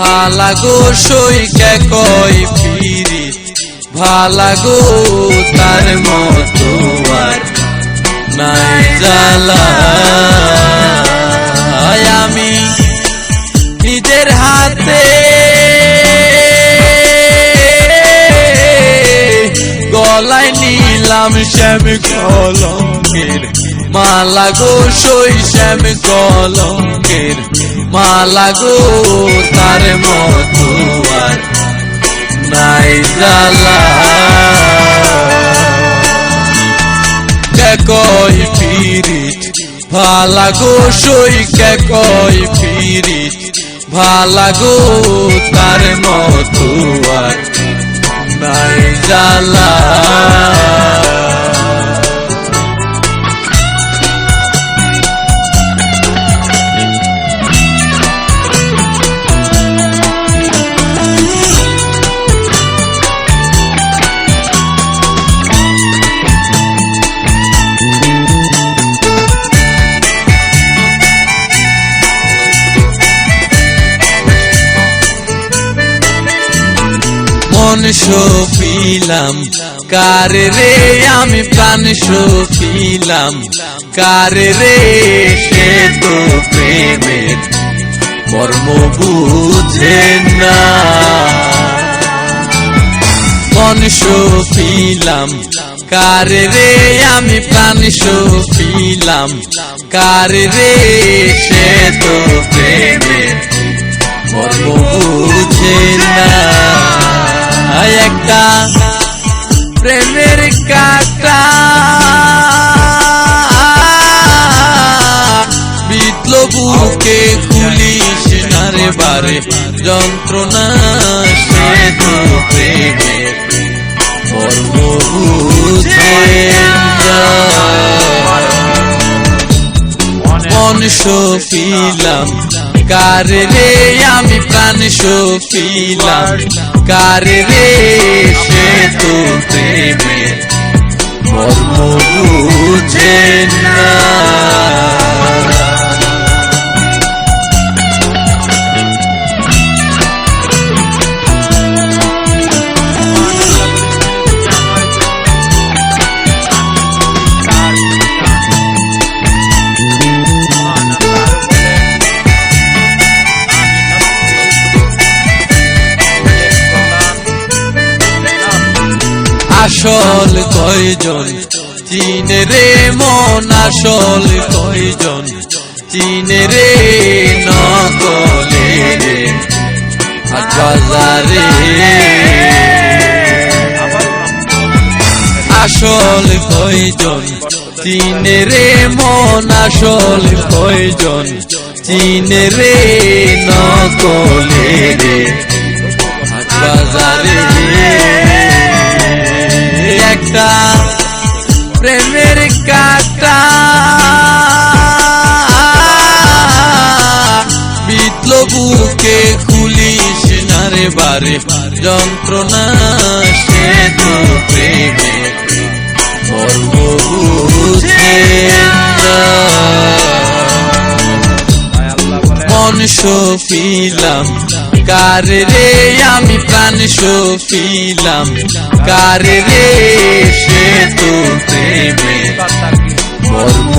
মালা গো সইকে কয় পিরিত ভালা গো তার মতো আর নাই জ্বালা আমি নিজের হাতে গলায় নিলাম শ্যাম কলঙ্কের মালা গো সই শ্যাম কলঙ্কের মালা গো তার মতো আর নাই জ্বালা কে কয় পিরিত ভালা গো সই কে কয় পিরিত ভালা গো তার মতো আর নাই জ্বালা মন সপিলাম কার রে আমি প্রাণ সপিলাম কার রে সে তো প্রেমের মর্ম বুঝে না মন সপিলাম কার রে আমি প্রাণ সপিলাম কার রে সে তো প্রেমের মর্ম বুঝে না একটা প্রেমের কাটা বিদ্ল বুকে খুলিস না রে বারে যন্ত্রণা সে তো প্রেমের মর্ম বুঝে না মন সপিলাম কার রে আমি প্রাণ সপিলাম কার রে সে তো প্রেমের মর্ম বুঝে না আসল কয়জন চিনে রে মন আসল কয়জন চিনে রে নকলে রে হাট বাজারে আসল কয়জন চিনে রে মন আসল কয়জন চিনে রে নকলে রে হাট বাজারে একটা প্রেমের কাটা বিদ্ল বুকে খুলিস না রে বারে যন্ত্রণা সে তো প্রেমের মর্ম বুঝে না মন সপিলাম কার রে আমি প্রাণ সপিলাম কার রে সে তো প্রেমের মর্ম